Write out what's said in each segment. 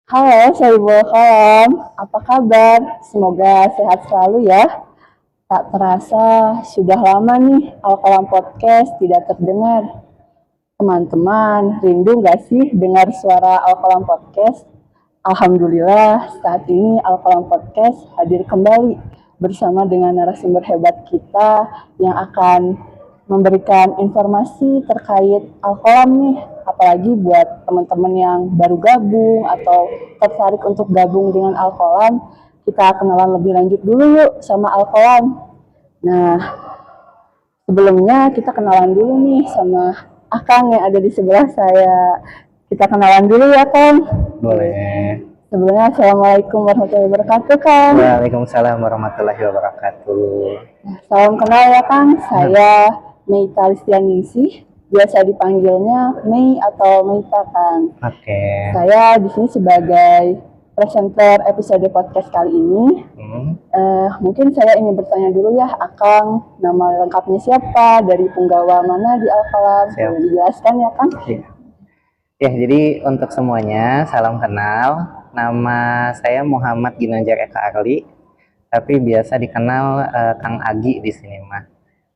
Halo, Sohibul Kalam. Apa kabar? Semoga sehat selalu ya. Tak terasa, sudah lama nih Al-Kalam Podcast tidak terdengar. Teman-teman, rindu nggak sih dengar suara Al-Kalam Podcast? Alhamdulillah, saat ini Al-Kalam Podcast hadir kembali bersama dengan narasumber hebat kita yang akan memberikan informasi terkait Al-Qalam nih, apalagi buat teman-teman yang baru gabung atau tertarik untuk gabung dengan Al-Qalam, kita kenalan lebih lanjut dulu yuk sama Al-Qalam. Nah, sebelumnya kita kenalan dulu nih sama Akang yang ada di sebelah saya. Kita kenalan dulu ya, Kang. Boleh. Sebelumnya, Assalamualaikum warahmatullahi wabarakatuh, Kang. Waalaikumsalam warahmatullahi wabarakatuh. Salam kenal ya, Kang. Saya Meita Listianingsih, biasa dipanggilnya Mei atau Meita, Kang. Oke. Saya di sini sebagai presenter episode podcast kali ini. Mungkin saya ingin bertanya dulu ya, Akang, nama lengkapnya siapa, dari punggawa mana di Al-Qalam? Boleh dijelaskan ya, Kang? Ya, jadi untuk semuanya, salam kenal. Nama saya Muhammad Ginanjar Eka Arli, tapi biasa dikenal Kang Agi di sini mah.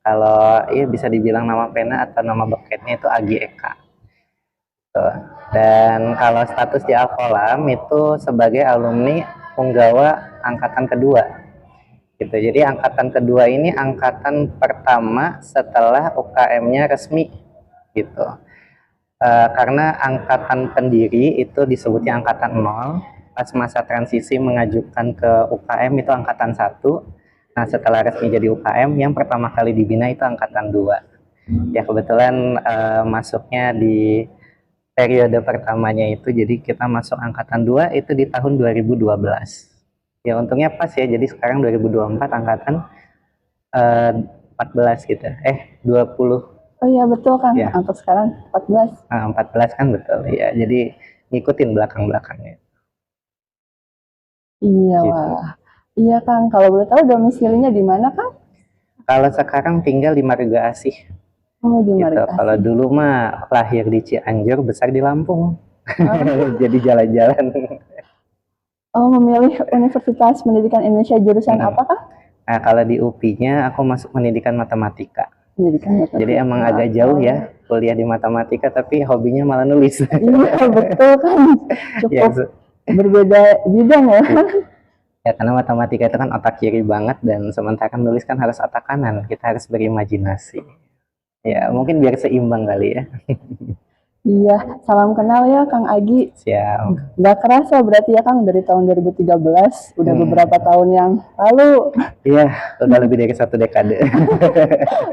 Kalau ya bisa dibilang nama pena atau nama beketnya itu Agi Eka. Tuh. Dan kalau status di Al-Qalam itu sebagai alumni punggawa angkatan kedua. Gitu. Jadi angkatan kedua ini angkatan pertama setelah UKM-nya resmi gitu. Karena angkatan pendiri itu disebutnya angkatan 0, pas masa transisi mengajukan ke UKM itu angkatan 1. Nah, setelah resmi jadi UKM, yang pertama kali dibina itu angkatan 2. Ya, kebetulan masuknya di periode pertamanya itu, jadi kita masuk angkatan 2 itu di tahun 2012. Ya, untungnya pas ya, jadi sekarang 2024 angkatan 14 gitu. 20. Oh iya, betul, Kang. Ya. Untuk sekarang 14. 14 kan betul ya. Jadi ngikutin belakang-belakangnya. Iya, Gitu. wah. Iya, Kang. Kalau boleh tahu domisilinya di mana, Kang? Kalau sekarang tinggal di Marga Asih. Oh, di Gitu. Marga Asih. Kalau dulu mah lahir di Cianjur, besar di Lampung. Jadi jalan-jalan. Oh, memilih Universitas Pendidikan Indonesia jurusan apa, Kang? Nah, kalau di UPI-nya aku masuk pendidikan matematika. Pendidikan matematika. Jadi emang agak jauh ya kuliah di matematika, tapi hobinya malah nulis. Iya, betul, kan. Cukup Ya, berbeda bidang ya. ya, karena matematika itu kan otak kiri banget, dan sementara nulis kan harus otak kanan. Kita harus berimajinasi. Ya, mungkin biar seimbang kali ya. Iya, salam kenal ya Kang Agi. Siap. Gak kerasa berarti ya Kang, dari tahun 2013, udah beberapa tahun yang lalu. Iya, udah lebih dari 1 dekade.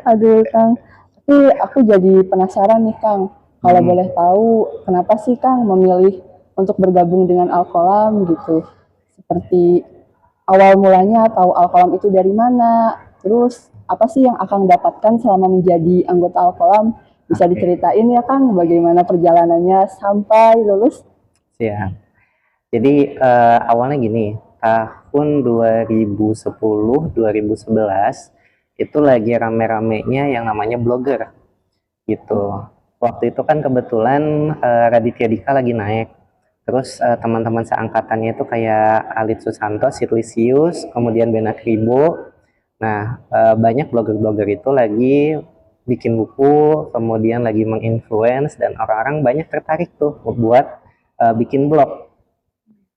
Aduh Kang, tapi aku jadi penasaran nih Kang. Kalau boleh tahu, kenapa sih Kang memilih untuk bergabung dengan Al-Qalam gitu? Seperti awal mulanya tahu Al-Qalam itu dari mana? Terus apa sih yang Akang dapatkan selama menjadi anggota Al-Qalam? Bisa diceritain ya Kang, bagaimana perjalanannya sampai lulus? Siap. Jadi awalnya gini, tahun 2010-2011 itu lagi rame-ramenya yang namanya blogger gitu. Waktu itu kan kebetulan Raditya Dika lagi naik. Terus teman-teman seangkatannya itu kayak Alit Susanto, Sitlisius, kemudian Bena Kribo. Nah, banyak blogger-blogger itu lagi bikin buku, kemudian lagi menginfluence, dan orang-orang banyak tertarik tuh buat bikin blog.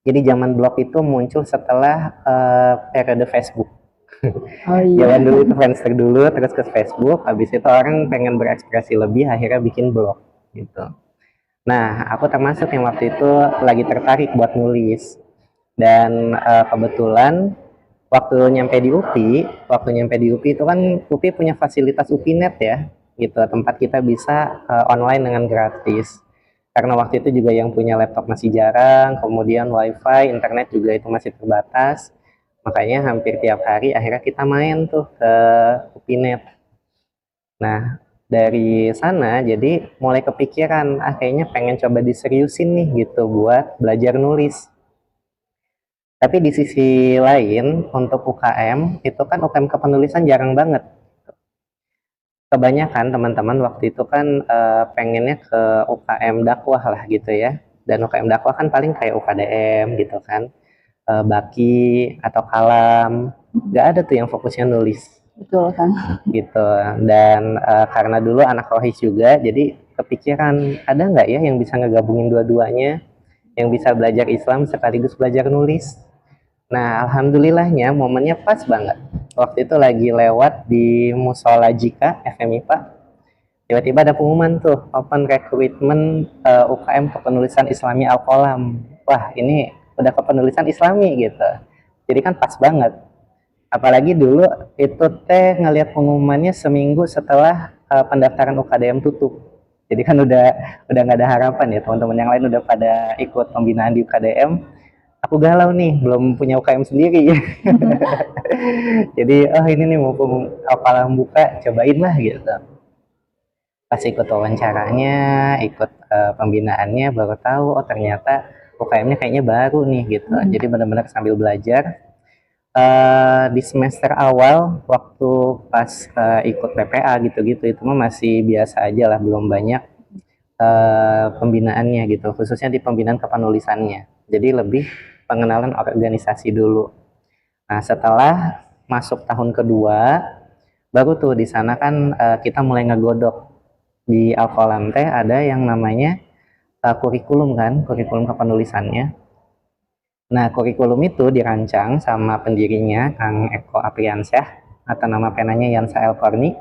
Jadi zaman blog itu muncul setelah periode Facebook. Oh iya. Zaman dulu itu Friendster dulu, terus ke Facebook, habis itu orang pengen berekspresi lebih, akhirnya bikin blog gitu. Nah, aku termasuk yang waktu itu lagi tertarik buat nulis. Dan kebetulan waktu nyampe di UPI itu kan UPI punya fasilitas UPINet ya, gitu, tempat kita bisa online dengan gratis. Karena waktu itu juga yang punya laptop masih jarang, kemudian wifi, internet juga itu masih terbatas, makanya hampir tiap hari akhirnya kita main tuh ke UPINet. Nah, dari sana jadi mulai kepikiran, kayaknya pengen coba diseriusin nih gitu buat belajar nulis. Tapi di sisi lain, untuk UKM, itu kan UKM kepenulisan jarang banget. Kebanyakan teman-teman waktu itu kan pengennya ke UKM dakwah lah gitu ya. Dan UKM dakwah kan paling kayak UKDM gitu kan, Baki atau Kalam, nggak ada tuh yang fokusnya nulis Betul kan? gitu. Dan karena dulu anak rohis juga, jadi kepikiran ada nggak ya yang bisa ngegabungin dua-duanya, yang bisa belajar Islam sekaligus belajar nulis. Nah, alhamdulillahnya momennya pas banget. Waktu itu lagi lewat di Musola Jika FMIPA, tiba-tiba ada pengumuman tuh open recruitment UKM kepenulisan Islami Al-Qalam. Wah, ini udah kepenulisan Islami gitu. Jadi kan pas banget. Apalagi dulu itu teh ngelihat pengumumannya seminggu setelah pendaftaran UKDM tutup. Jadi kan udah nggak ada harapan ya, teman-teman yang lain udah pada ikut pembinaan di UKDM. Aku galau nih, belum punya UKM sendiri. Jadi oh ini nih mumpung Al-Qalam buka, cobain lah gitu. Pas ikut wawancaranya, ikut pembinaannya, baru tahu oh ternyata UKM-nya kayaknya baru nih gitu. Jadi benar-benar sambil belajar. Di semester awal waktu pas ikut PPA gitu-gitu itu mah masih biasa aja lah, belum banyak pembinaannya gitu, khususnya di pembinaan kepenulisannya. Jadi lebih pengenalan organisasi dulu. Nah, setelah masuk tahun kedua, baru tuh di sana kan kita mulai ngegodok. Di Al-Qalam teh ada yang namanya kurikulum kan, kurikulum kepenulisannya. Nah, kurikulum itu dirancang sama pendirinya Kang Eko Apriansyah atau nama penanya Yansa El Korni.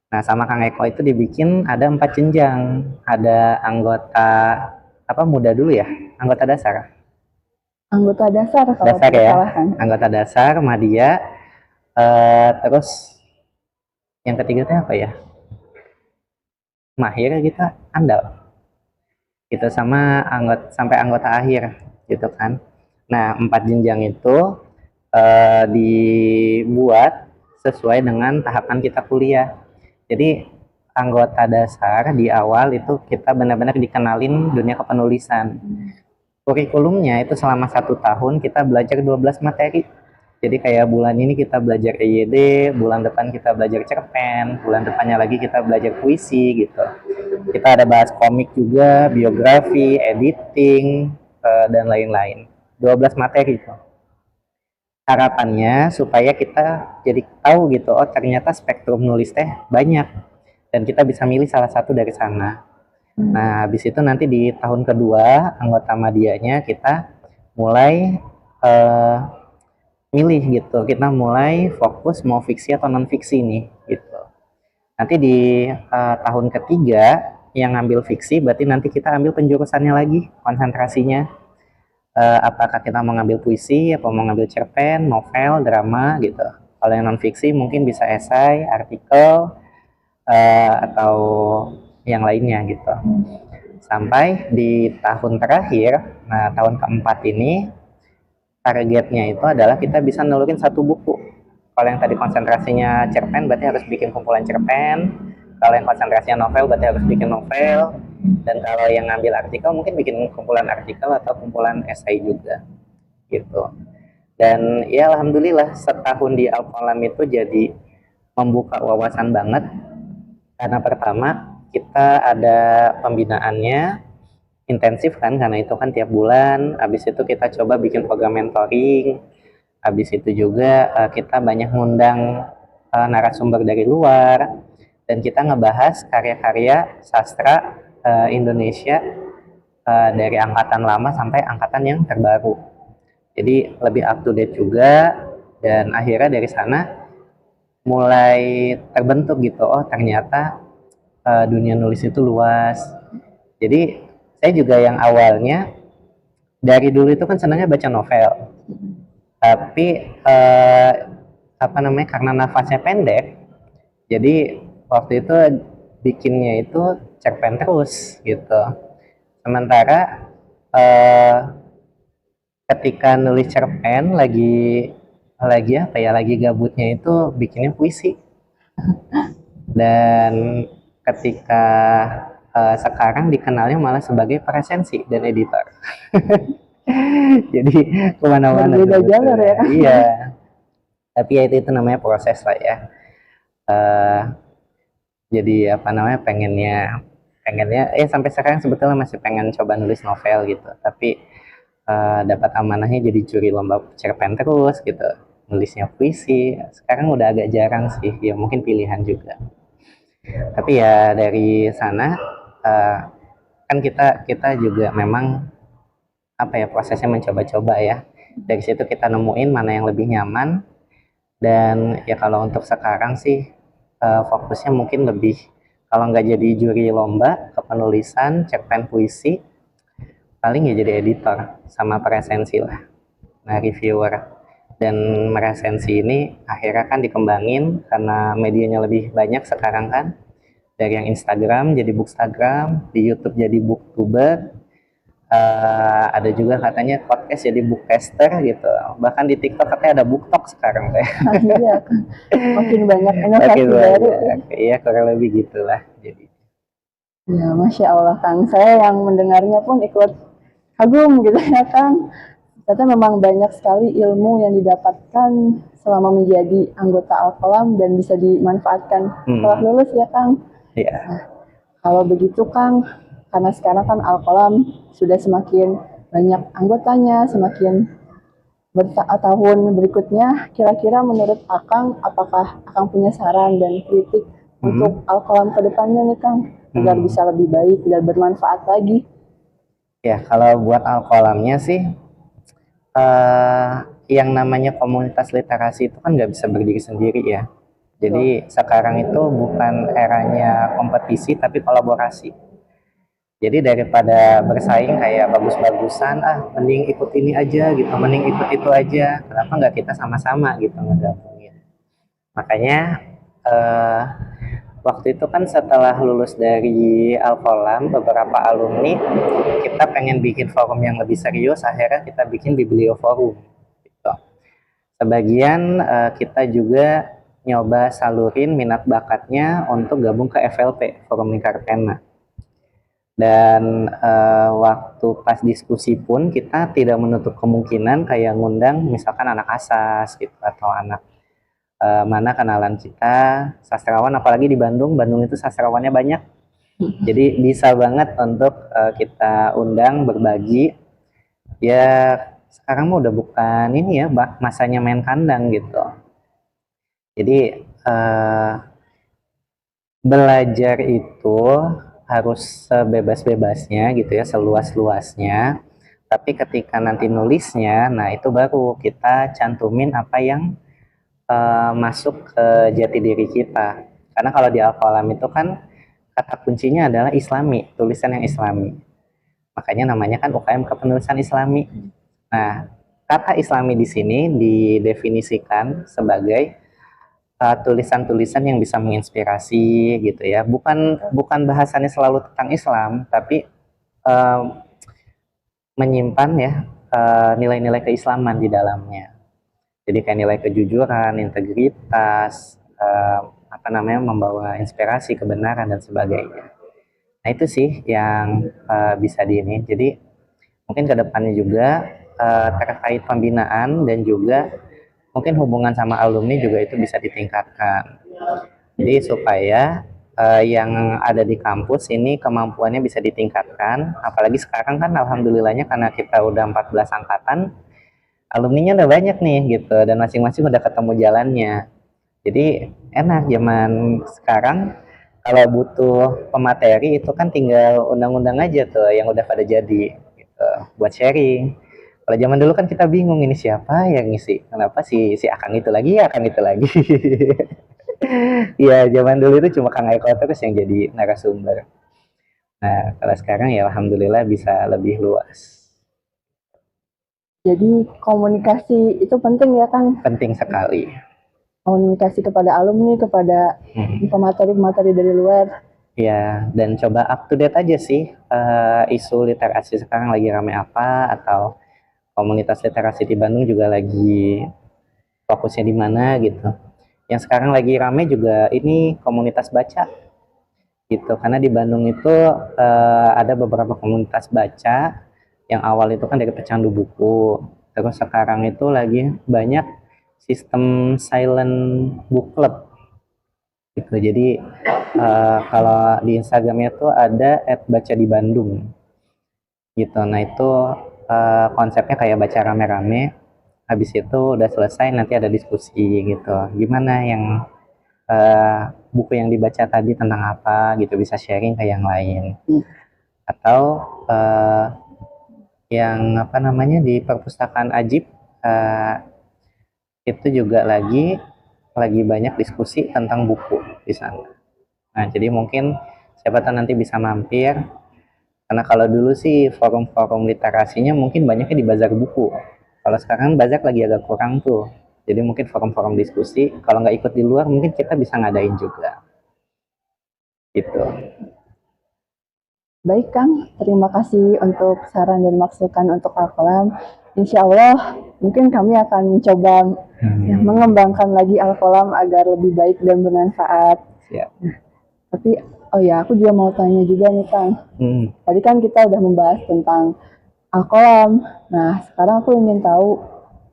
Nah, sama Kang Eko itu dibikin ada 4 jenjang. Ada anggota apa muda dulu ya, anggota dasar. Anggota dasar kalau Dasar tidak ya, salah kan? anggota dasar, madya, terus yang ketiga itu apa ya? Mahir gitu, andal. Gitu sama sampai anggota akhir gitu kan. Nah, 4 jenjang itu dibuat sesuai dengan tahapan kita kuliah. Jadi anggota dasar di awal itu kita benar-benar dikenalin dunia kepenulisan. Kurikulumnya itu selama 1 tahun kita belajar 12 materi. Jadi kayak bulan ini kita belajar EYD, bulan depan kita belajar cerpen, bulan depannya lagi kita belajar puisi gitu. Kita ada bahas komik juga, biografi, editing, dan lain-lain. 12 materi itu. Harapannya supaya kita jadi tahu gitu, oh ternyata spektrum nulis teh banyak. Dan kita bisa milih salah satu dari sana. Nah, habis itu nanti di tahun kedua, anggota madianya kita mulai milih gitu. Kita mulai fokus mau fiksi atau non fiksi nih gitu. Nanti di tahun ketiga yang ngambil fiksi berarti nanti kita ambil penjurusannya lagi, konsentrasinya. Apakah kita mau ngambil puisi, apa mau ngambil cerpen, novel, drama gitu. Kalau yang non fiksi mungkin bisa esai, artikel, atau yang lainnya gitu. Sampai di tahun terakhir, nah tahun keempat ini targetnya itu adalah kita bisa nulisin 1 buku. Kalau yang tadi konsentrasinya cerpen berarti harus bikin kumpulan cerpen. Kalau yang konsentrasinya novel berarti harus bikin novel. Dan kalau yang ngambil artikel mungkin bikin kumpulan artikel atau kumpulan esai juga gitu. Dan ya alhamdulillah setahun di Al-Qalam itu jadi membuka wawasan banget. Karena pertama kita ada pembinaannya intensif kan, karena itu kan tiap bulan. Habis itu kita coba bikin program mentoring. Habis itu juga kita banyak ngundang narasumber dari luar, dan kita ngebahas karya-karya sastra Indonesia dari angkatan lama sampai angkatan yang terbaru. Jadi lebih up to date juga, dan akhirnya dari sana mulai terbentuk gitu, oh ternyata dunia nulis itu luas. Jadi saya juga yang awalnya dari dulu itu kan senangnya baca novel, tapi apa namanya, karena nafasnya pendek, jadi waktu itu bikinnya itu cerpen terus gitu. Sementara ketika nulis cerpen lagi apa ya, lagi gabutnya itu bikinnya puisi. Dan ketika sekarang dikenalnya malah sebagai presensi dan editor. Jadi kemana-mana Berbeda jalur ya. Iya, tapi ya itu namanya proses lah ya. Jadi apa namanya, pengennya pengennya sampai sekarang sebetulnya masih pengen coba nulis novel gitu, tapi dapat amanahnya jadi juri lomba cerpen terus gitu, nulisnya puisi sekarang udah agak jarang sih, ya mungkin pilihan juga. Tapi ya dari sana eh, kan kita kita juga memang apa ya, prosesnya mencoba-coba ya, dari situ kita nemuin mana yang lebih nyaman. Dan ya kalau untuk sekarang sih fokusnya mungkin lebih, kalau nggak jadi juri lomba kepenulisan cerpen puisi, paling ya jadi editor sama presensi lah, nah reviewer. Dan meresensi ini akhirnya kan dikembangin karena medianya lebih banyak sekarang kan, dari yang Instagram jadi Bookstagram, di YouTube jadi Booktuber, ada juga katanya podcast jadi bookcaster gitu, bahkan di TikTok katanya ada BookTok sekarang teh. Nah, iya, Kang. Makin banyak inovasi Makin baru. banyak, iya kurang lebih gitulah jadi. Ya, Masya Allah, Kang. Saya yang mendengarnya pun ikut kagum gitu ya, Kang. Ternyata memang banyak sekali ilmu yang didapatkan selama menjadi anggota Alkolam dan bisa dimanfaatkan setelah lulus ya, Kang. Iya. Nah, kalau begitu, Kang, karena sekarang kan Alkolam sudah semakin banyak anggotanya, semakin tahun berikutnya, kira-kira menurut Akang, apakah Akang punya saran dan kritik untuk Alkolam ke depannya nih, Kang, agar bisa lebih baik dan bermanfaat lagi? Ya, kalau buat Alkolamnya sih, yang namanya komunitas literasi itu kan nggak bisa berdiri sendiri ya. Jadi sekarang itu bukan eranya kompetisi tapi kolaborasi. Jadi daripada bersaing kayak bagus-bagusan, mending ikut ini aja gitu, mending ikut itu aja. Kenapa nggak kita sama-sama gitu ngegabungin? Makanya eh, waktu itu kan setelah lulus dari Alkolam, beberapa alumni kita pengen bikin forum yang lebih serius, akhirnya kita bikin Biblioforum gitu. Sebagian kita juga nyoba salurin minat bakatnya untuk gabung ke FLP, Forum Lingkar Pena. Dan waktu pas diskusi pun kita tidak menutup kemungkinan kayak ngundang misalkan anak asas gitu, atau anak mana kenalan kita sastrawan, apalagi di Bandung itu sastrawannya banyak, jadi bisa banget untuk kita undang berbagi. Ya sekarang mah udah bukan ini ya, masanya main kandang gitu. Jadi belajar itu harus sebebas-bebasnya gitu ya, seluas-luasnya. Tapi ketika nanti nulisnya, nah itu baru kita cantumin apa yang masuk ke jati diri kita. Karena kalau di Al-Qalam itu kan kata kuncinya adalah Islami, tulisan yang Islami. Makanya namanya kan UKM Kepenulisan Islami. Nah, kata Islami di sini didefinisikan sebagai tulisan-tulisan yang bisa menginspirasi gitu ya. Bukan bahasannya selalu tentang Islam, tapi menyimpan ya nilai-nilai keislaman di dalamnya. Jadi kayak nilai kejujuran, integritas, apa namanya, membawa inspirasi, kebenaran dan sebagainya. Nah itu sih yang bisa di ini. Jadi mungkin kedepannya juga terkait pembinaan dan juga mungkin hubungan sama alumni juga itu bisa ditingkatkan. Jadi supaya yang ada di kampus ini kemampuannya bisa ditingkatkan. Apalagi sekarang kan alhamdulillahnya karena kita udah 14 angkatan, alumninya udah banyak nih gitu, dan masing-masing udah ketemu jalannya. Jadi enak zaman sekarang kalau butuh pemateri itu kan tinggal undang-undang aja tuh yang udah pada jadi gitu, buat sharing. Kalau zaman dulu kan kita bingung ini siapa yang ngisi, kenapa si Akang itu lagi ya, Akang itu lagi. Iya, zaman dulu itu cuma Kang Eko terus yang jadi narasumber. Nah, kalau sekarang ya alhamdulillah bisa lebih luas. Jadi komunikasi itu penting ya, Kang. Penting sekali. Komunikasi kepada alumni, kepada pemateri-pemateri dari luar. Ya, dan coba up to date aja sih isu literasi sekarang lagi rame apa, atau komunitas literasi di Bandung juga lagi fokusnya di mana gitu. Yang sekarang lagi rame juga ini komunitas baca gitu, karena di Bandung itu ada beberapa komunitas baca yang awal itu kan dari pecandu buku, terus sekarang itu lagi banyak sistem silent book club. gitu. Jadi kalau di Instagramnya tuh ada @baca di Bandung gitu. Nah itu konsepnya kayak baca rame-rame. Habis itu udah selesai nanti ada diskusi gitu. Gimana yang buku yang dibaca tadi tentang apa gitu, bisa sharing ke yang lain. Atau eh, yang apa namanya di perpustakaan Ajib eh, itu juga lagi banyak diskusi tentang buku di sana. Nah, jadi mungkin siapa tahu nanti bisa mampir. Karena kalau dulu sih forum-forum literasinya mungkin banyaknya di bazar buku. Kalau sekarang bazar lagi agak kurang tuh. Jadi mungkin forum-forum diskusi, kalau nggak ikut di luar mungkin kita bisa ngadain juga. Gitu. Baik Kang, terima kasih untuk saran dan masukan untuk Alkolam. Insya Allah mungkin kami akan mencoba mengembangkan lagi Alkolam agar lebih baik dan bermanfaat. Siap. Tapi oh ya, aku juga mau tanya juga nih Kang. Tadi kan kita udah membahas tentang Alkolam. Nah, sekarang aku ingin tahu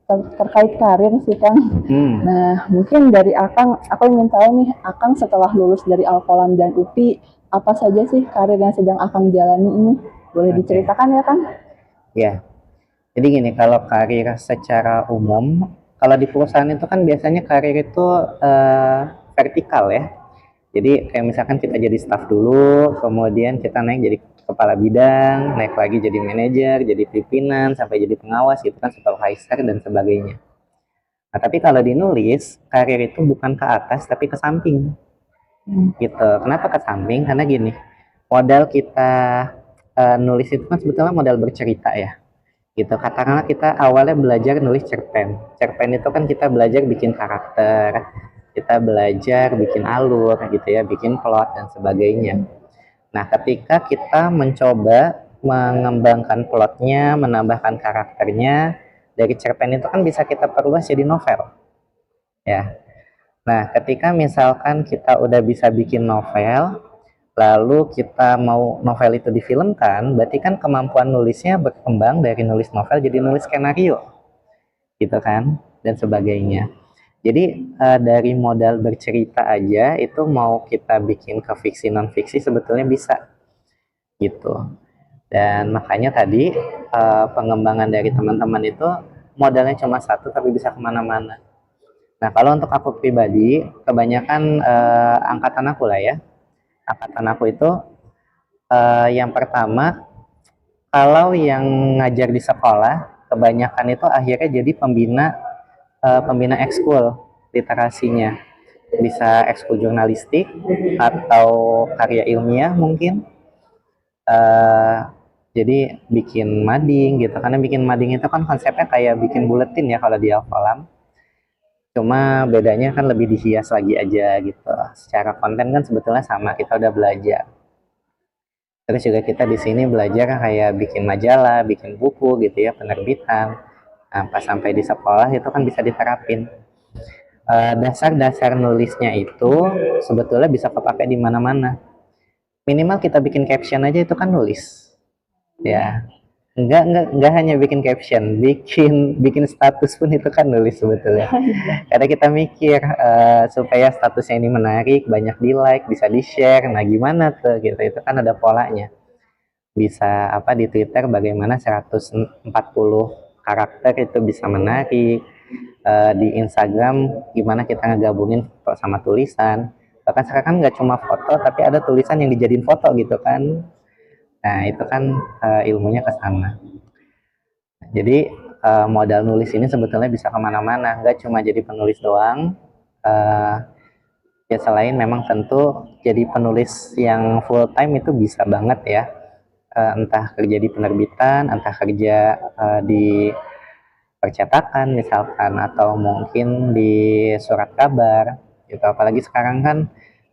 terkait karir sih Kang. Nah, mungkin dari Akang, aku ingin tahu nih, Akang setelah lulus dari Alkolam dan UPI, apa saja sih karir yang sedang Akang jalani ini? Boleh diceritakan ya Kang? Ya, jadi gini, kalau karir secara umum, kalau di perusahaan itu kan biasanya karir itu vertikal ya. Jadi kayak misalkan kita jadi staff dulu, kemudian kita naik jadi kepala bidang, naik lagi jadi manajer, jadi pimpinan, sampai jadi pengawas gitu kan, supervisor dan sebagainya. Nah, tapi kalau dinulis, karir itu bukan ke atas tapi ke samping. Gitu. Kenapa ke samping? Karena gini, modal kita nulis itu kan sebetulnya modal bercerita ya. Gitu. Katakanlah kita awalnya belajar nulis cerpen. Cerpen itu kan kita belajar bikin karakter, kita belajar bikin alur gitu ya, bikin plot dan sebagainya. Nah, ketika kita mencoba mengembangkan plotnya, menambahkan karakternya, dari cerpen itu kan bisa kita perluas jadi novel. Ya. Nah, ketika misalkan kita udah bisa bikin novel, lalu kita mau novel itu difilmkan, berarti kan kemampuan nulisnya berkembang dari nulis novel jadi nulis skenario, gitu kan, dan sebagainya. Jadi dari modal bercerita aja itu mau kita bikin ke fiksi non fiksi sebetulnya bisa, gitu. Dan makanya tadi pengembangan dari teman-teman itu modalnya cuma satu tapi bisa kemana-mana. Nah, kalau untuk aku pribadi, kebanyakan angkatan aku lah ya. Angkatan aku itu yang pertama, kalau yang ngajar di sekolah, kebanyakan itu akhirnya jadi pembina ekskul literasinya. Bisa ekskul jurnalistik atau karya ilmiah mungkin. Jadi bikin mading gitu. Karena bikin mading itu kan konsepnya kayak bikin buletin ya kalau di Alfalam. Cuma bedanya kan lebih dihias lagi aja gitu. Secara konten kan sebetulnya sama, kita udah belajar. Terus juga kita di sini belajar kayak bikin majalah, bikin buku gitu ya, penerbitan. Nah, pas sampai di sekolah itu kan bisa diterapin. Dasar-dasar nulisnya itu sebetulnya bisa kepakai di mana-mana. Minimal kita bikin caption aja itu kan nulis. Ya, enggak hanya bikin caption, bikin status pun itu kan nulis sebetulnya. Karena kita mikir supaya statusnya ini menarik, banyak di like, bisa di share. Nah, gimana tuh gitu, itu kan ada polanya. Bisa apa di Twitter bagaimana 140 karakter itu bisa menarik. Di Instagram gimana kita ngegabungin foto sama tulisan. Bahkan sekarang kan nggak cuma foto tapi ada tulisan yang dijadiin foto gitu kan. Nah, itu kan ilmunya ke sana. Jadi modal nulis ini sebetulnya bisa kemana-mana, nggak cuma jadi penulis doang. Ya selain memang tentu jadi penulis yang full time itu bisa banget ya. Entah kerja di penerbitan, entah kerja di percetakan misalkan, atau mungkin di surat kabar gitu. Apalagi sekarang kan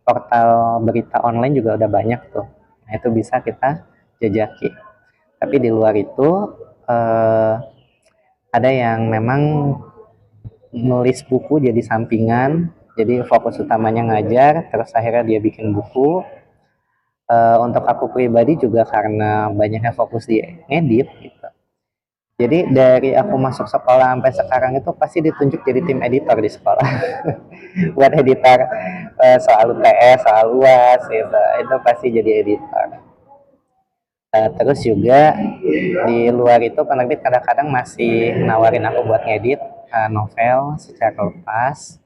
portal berita online juga udah banyak tuh. Nah, itu bisa kita jajaki. Tapi di luar itu ada yang memang nulis buku jadi sampingan, jadi fokus utamanya ngajar, terus akhirnya dia bikin buku. Untuk aku pribadi juga karena banyaknya fokus di ngedit gitu. Jadi dari aku masuk sekolah sampai sekarang itu pasti ditunjuk jadi tim editor di sekolah. Buat editor soal UTS, soal UAS gitu. Itu pasti jadi editor. Terus juga di luar itu penerbit kadang-kadang masih nawarin aku buat ngedit novel secara lepas.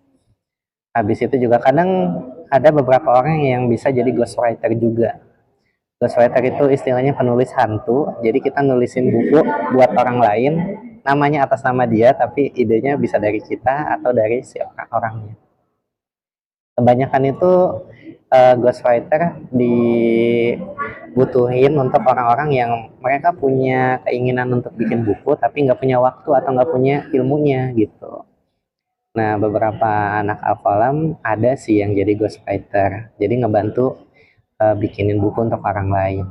Habis itu juga kadang ada beberapa orang yang bisa jadi ghostwriter juga. Ghostwriter itu istilahnya penulis hantu. Jadi kita nulisin buku buat orang lain, namanya atas nama dia, tapi idenya bisa dari kita atau dari si orangnya. Kebanyakan itu ghostwriter dibutuhin untuk orang-orang yang mereka punya keinginan untuk bikin buku, tapi nggak punya waktu atau nggak punya ilmunya gitu. Nah, beberapa anak Alfalam ada sih yang jadi ghostwriter. Jadi ngebantu bikinin buku untuk orang lain.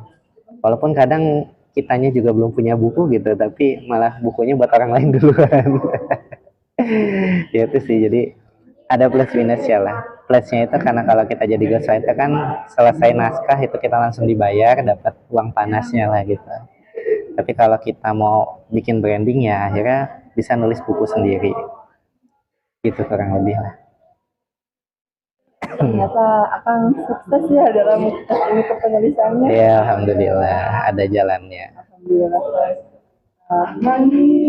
Walaupun kadang kitanya juga belum punya buku gitu, tapi malah bukunya buat orang lain duluan. Ya itu sih, jadi ada plus minusnya lah. Plusnya itu karena kalau kita jadi ghostwriter kan selesai naskah itu kita langsung dibayar, dapat uang panasnya lah gitu. Tapi kalau kita mau bikin branding ya akhirnya bisa nulis buku sendiri. Gitu kurang lebih lah. Ternyata akan sukses ya dalam ini kepenulisannya. Ya, alhamdulillah ada jalannya. Alhamdulillah. Cuman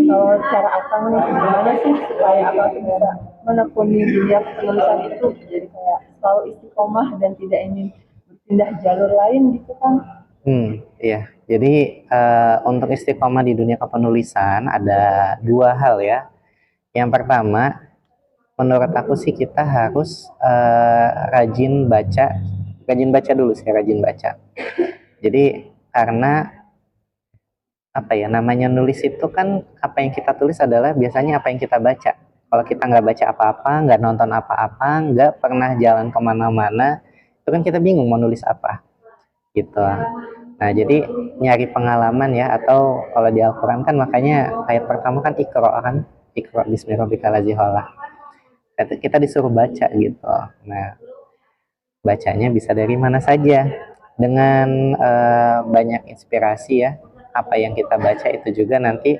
kalau cara Akang nih gimana sih supaya Akang tuh bisa menekuni dunia penulisan itu jadi kayak selalu istiqomah dan tidak ingin berpindah jalur lain gitu kan? Iya. Jadi untuk istiqomah di dunia kepenulisan ada dua hal ya. Yang pertama, menurut aku sih kita harus rajin baca dulu sih, rajin baca. Jadi karena apa ya namanya nulis itu kan apa yang kita tulis adalah biasanya apa yang kita baca. Kalau kita nggak baca apa-apa, nggak nonton apa-apa, nggak pernah jalan kemana-mana, itu kan kita bingung mau nulis apa gitu. Nah jadi nyari pengalaman ya, atau kalau di Al-Quran kan makanya ayat pertama kan ikro bismillahirrahmanirrahim. Kita disuruh baca gitu. Nah bacanya bisa dari mana saja dengan banyak inspirasi ya. Apa yang kita baca itu juga nanti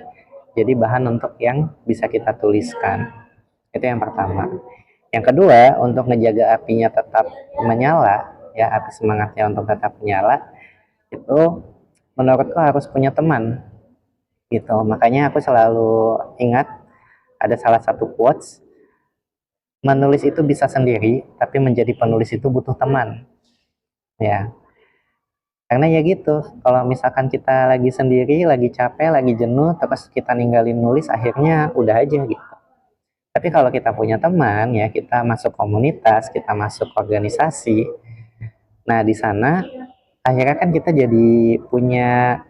jadi bahan untuk yang bisa kita tuliskan. Itu yang pertama. Yang kedua, untuk ngejaga apinya tetap menyala, ya api semangatnya untuk tetap menyala, itu menurutku harus punya teman. Gitu. Makanya aku selalu ingat ada salah satu quotes, menulis itu bisa sendiri, tapi menjadi penulis itu butuh teman. Ya, karena ya gitu, kalau misalkan kita lagi sendiri, lagi capek, lagi jenuh, terus kita ninggalin nulis, akhirnya udah aja gitu. Tapi kalau kita punya teman, ya kita masuk komunitas, kita masuk organisasi, nah di sana akhirnya kan kita jadi punya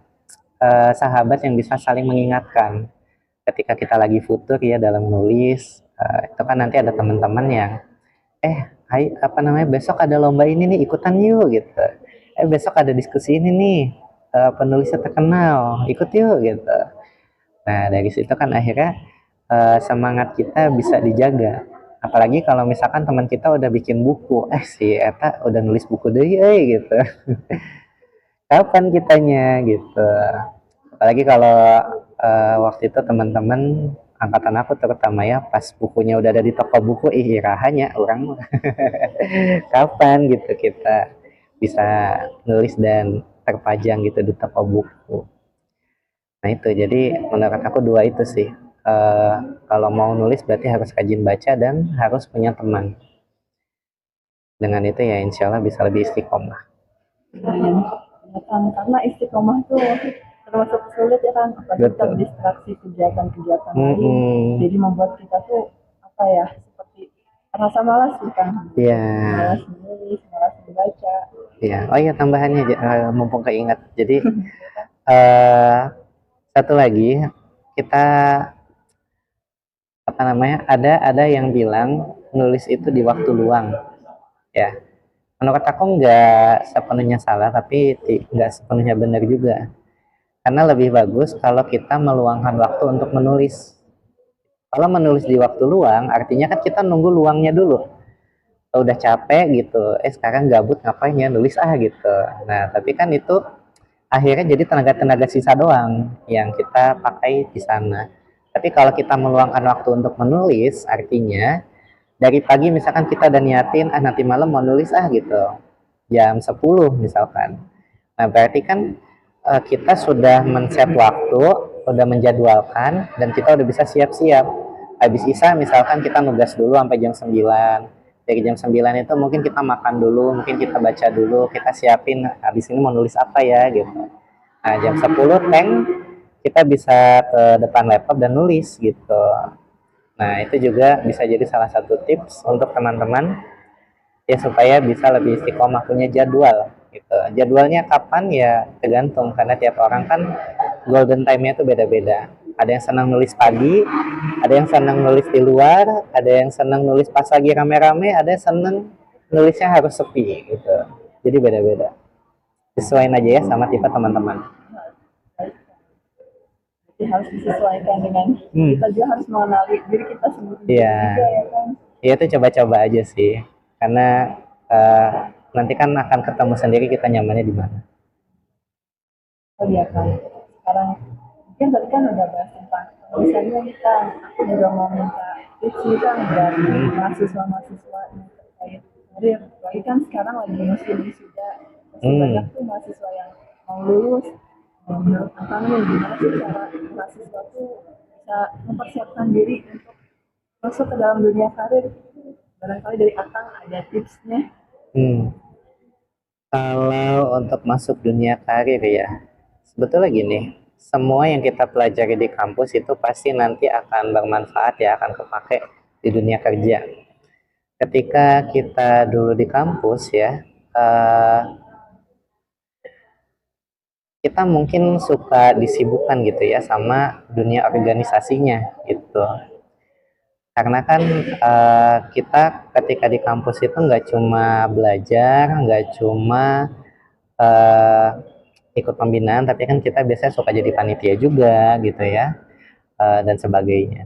sahabat yang bisa saling mengingatkan. Ketika kita lagi futur ya dalam nulis, itu kan nanti ada teman-teman yang, hai apa namanya besok ada lomba ini nih ikutan yuk gitu. Besok ada diskusi ini nih penulisnya terkenal ikut yuk gitu. Nah dari situ kan akhirnya semangat kita bisa dijaga. Apalagi kalau misalkan teman kita udah bikin buku, si Eta udah nulis buku deh gitu. Kapan kitanya gitu. Apalagi kalau waktu itu teman-teman angkatan aku terutama ya pas bukunya udah ada di toko buku, irahanya orang kapan gitu kita bisa nulis dan terpajang gitu di toko buku. Nah itu jadi menurut aku dua itu sih, kalau mau nulis berarti harus rajin baca dan harus punya teman. Dengan itu ya insya Allah bisa lebih istiqomah. Karena istiqomah tuh termasuk sulit ya kan, apalagi terdistraksi kegiatan-kegiatan lain. Jadi membuat kita tuh apa ya, seperti rasa malas gitu kan. Iya. Malas menulis, malas membaca. Iya. Oh iya tambahannya mumpung keinget. Jadi satu lagi kita apa namanya ada yang bilang nulis itu di waktu luang ya. Menurut aku nggak sepenuhnya salah, tapi nggak sepenuhnya benar juga. Karena lebih bagus kalau kita meluangkan waktu untuk menulis. Kalau menulis di waktu luang, artinya kan kita nunggu luangnya dulu. Kalau udah capek gitu, sekarang gabut ngapain ya nulis gitu. Nah, tapi kan itu akhirnya jadi tenaga-tenaga sisa doang yang kita pakai di sana. Tapi kalau kita meluangkan waktu untuk menulis, artinya dari pagi misalkan kita udah niatin, nanti malam mau nulis gitu, jam 10 misalkan. Nah, berarti kan kita sudah men-set waktu, udah menjadwalkan, dan kita udah bisa siap-siap. Habis isa misalkan kita nugas dulu sampai jam 9. Dari jam 9 itu mungkin kita makan dulu, mungkin kita baca dulu, kita siapin habis ini mau nulis apa ya gitu. Nah, jam 10 teng kita bisa ke depan laptop dan nulis gitu. Nah, itu juga bisa jadi salah satu tips untuk teman-teman ya supaya bisa lebih istiqomah punya jadwal gitu. Jadwalnya kapan ya tergantung karena tiap orang kan golden time-nya itu beda-beda. Ada yang senang nulis pagi, ada yang senang nulis di luar, ada yang senang nulis pas lagi rame-rame, ada yang senang nulisnya harus sepi gitu. Jadi beda-beda. Sesuaiin aja ya sama tipe teman-teman. Jadi harus disesuaikan dengan kita juga harus mengenali diri kita sendiri Iya. juga ya kan. Iya itu coba-coba aja sih. Karena nanti kan akan ketemu sendiri kita nyamannya di mana. Oh iya kan. Sekarang mungkin tadi kan udah bahas tentang misalnya kita, aku juga mau minta tips nih kan dari mahasiswa-mahasiswa yang terkait karir. Lagi kan sekarang lagi musim wisuda, masih banyak tuh mahasiswa yang mau lulus. Menurut Akang nih gimana sih cara mahasiswa tuh bisa mempersiapkan diri untuk masuk ke dalam dunia karir? Barangkali dari Akang ada tipsnya. Kalau untuk masuk dunia karir ya, sebetulnya gini, semua yang kita pelajari di kampus itu pasti nanti akan bermanfaat ya, akan kepake di dunia kerja. Ketika kita dulu di kampus ya, kita mungkin suka disibukkan gitu ya sama dunia organisasinya gitu. Karena kan kita ketika di kampus itu nggak cuma belajar, nggak cuma ikut pembinaan, tapi kan kita biasanya suka jadi panitia juga gitu ya, dan sebagainya.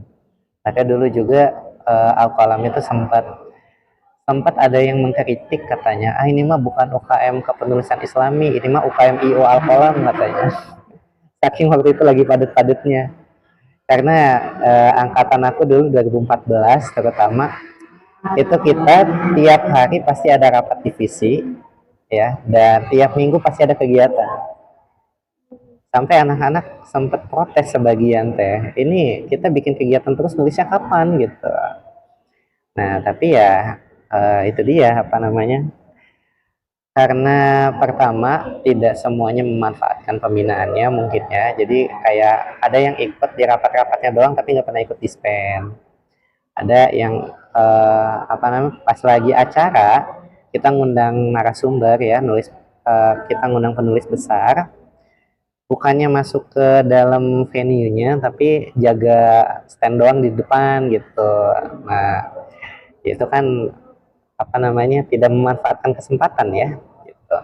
Maka dulu juga Al-Qalam itu sempat ada yang mengkritik katanya, ini mah bukan UKM kepenulisan Islami, ini mah UKM IO Al-Qalam katanya. Saking waktu itu lagi padat-padatnya. Karena angkatan aku dulu 2014 terutama itu kita tiap hari pasti ada rapat divisi ya, dan tiap minggu pasti ada kegiatan. Sampai anak-anak sempat protes sebagian teh, ini kita bikin kegiatan terus nulisnya kapan gitu. Nah tapi ya itu dia apa namanya, karena pertama tidak semuanya memanfaatkan pembinaannya mungkin ya, jadi kayak ada yang ikut di rapat-rapatnya doang tapi nggak pernah ikut dispen. Ada yang apa namanya, pas lagi acara kita ngundang narasumber ya, nulis kita ngundang penulis besar, bukannya masuk ke dalam venue-nya tapi jaga stand doang di depan gitu. Nah itu kan apa namanya, tidak memanfaatkan kesempatan ya gitu.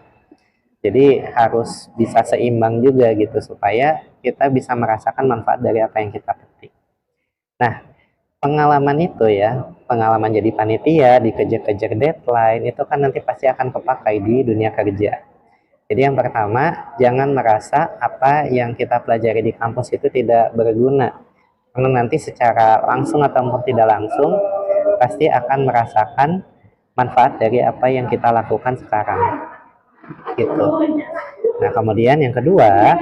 Jadi harus bisa seimbang juga gitu supaya kita bisa merasakan manfaat dari apa yang kita petik. Nah, pengalaman itu ya, pengalaman jadi panitia, dikejar-kejar deadline, itu kan nanti pasti akan kepakai di dunia kerja. Jadi yang pertama, jangan merasa apa yang kita pelajari di kampus itu tidak berguna. Karena nanti secara langsung ataupun tidak langsung, pasti akan merasakan manfaat dari apa yang kita lakukan sekarang gitu. Nah kemudian yang kedua,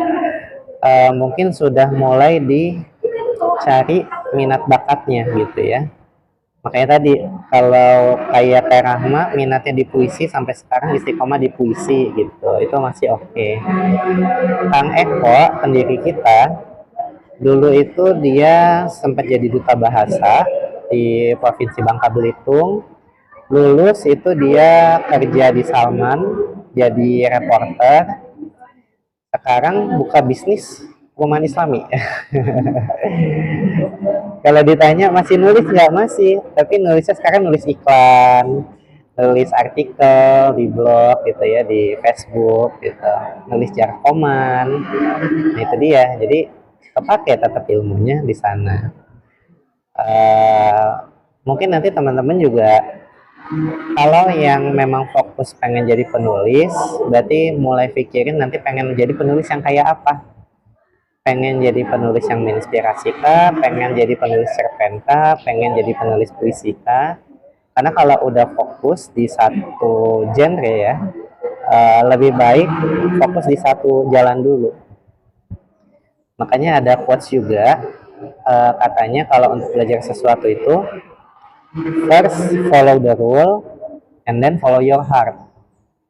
mungkin sudah mulai dicari minat bakatnya gitu ya. Makanya tadi kalau kayak Teh Rahma minatnya di puisi, sampai sekarang istiqomah di puisi gitu, itu masih oke. Kang Eko pendiri kita dulu itu dia sempat jadi duta bahasa di Provinsi Bangka Belitung. Lulus itu dia kerja di Salman jadi reporter. Sekarang buka bisnis Woman Islami. Kalau ditanya masih nulis nggak, masih, tapi nulisnya sekarang nulis iklan, nulis artikel di blog gitu ya, di Facebook gitu, nulis jarkoman. Nah itu dia, jadi kepake tetap ilmunya di sana. Mungkin nanti teman-teman juga kalau yang memang fokus fokus pengen jadi penulis, berarti mulai pikirin nanti pengen jadi penulis yang kayak apa. Pengen jadi penulis yang menginspirasi kah, pengen jadi penulis cerpen kah, pengen jadi penulis puisi kah. Karena kalau udah fokus di satu genre ya, lebih baik fokus di satu jalan dulu. Makanya ada quotes juga, katanya kalau untuk belajar sesuatu itu first follow the rule and then follow your heart.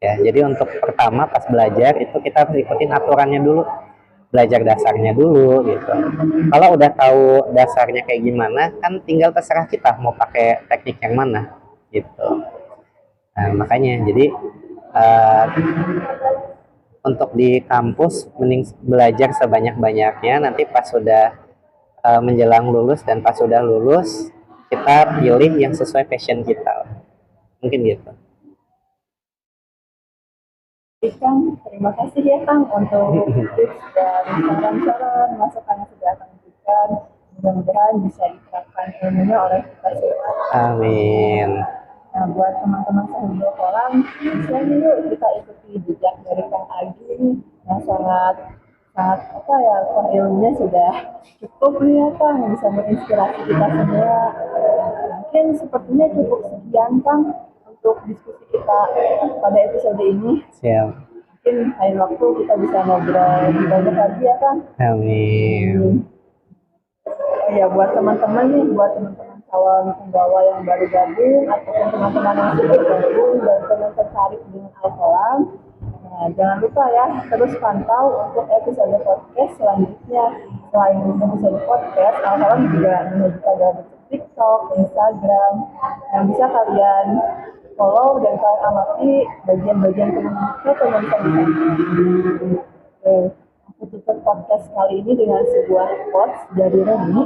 Ya, jadi untuk pertama pas belajar itu kita harus ikutin aturannya dulu, belajar dasarnya dulu gitu. Kalau udah tahu dasarnya kayak gimana, kan tinggal terserah kita mau pakai teknik yang mana gitu. Nah, makanya jadi untuk di kampus mending belajar sebanyak-banyaknya, nanti pas sudah menjelang lulus dan pas sudah lulus kita pilih yang sesuai passion kita. Mungkin gitu. Kang, terima kasih ya Kang untuk tips dan saran-saran masukan yang sudah Kang berikan. Mudah-mudahan bisa diterapkan ilmunya oleh kita semua. Amin. Nah, buat teman-teman sehingga kolam, misalnya yuk kita ikuti jejak dari Kang Agi yang sangat apa ya, ilmunya sudah cukup nih ya Kang, bisa menginspirasi kita semua. Mungkin sepertinya cukup sekian Kang untuk diskusi kita pada episode ini. Siap. Mungkin lain waktu kita bisa ngobrol lebih banyak lagi ya Kang. Amin. Oh ya, buat teman-teman nih, buat teman-teman calon penggawa yang baru gabung ataupun teman-teman yang sudah gabung dan teman tertarik dengan Al-Qalam, nah, jangan lupa ya terus pantau untuk episode podcast selanjutnya. Selain episode podcast, Al-Qalam juga menyajikan dalam TikTok, Instagram yang bisa kalian follow dan kalian amati bagian-bagian teman-teman Aku tutup podcast kali ini dengan sebuah quotes dari Rumi.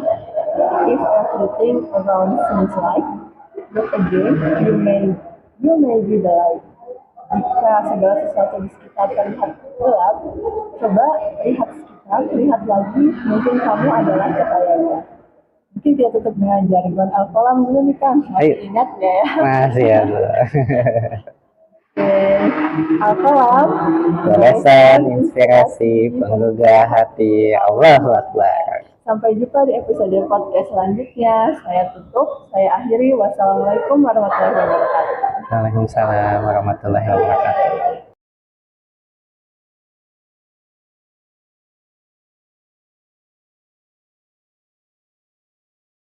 If everything around seems light, look again, you may be the light. Jika segala sesuatu di sekitar terlihat gelap, coba lihat sekitar, lihat lagi, mungkin kamu adalah cahayanya. Mungkin kita tutup dengan jargon Al-Qalam dulu nih Kang. Masih ingat nggak ya? Masih ya. Al-Qalam, gagasan, inspirasi, penggugah hati. Allahu Akbar. Sampai jumpa di episode podcast selanjutnya. Saya tutup, saya akhiri. Wassalamualaikum warahmatullahi wabarakatuh. Waalaikumsalam warahmatullahi wabarakatuh.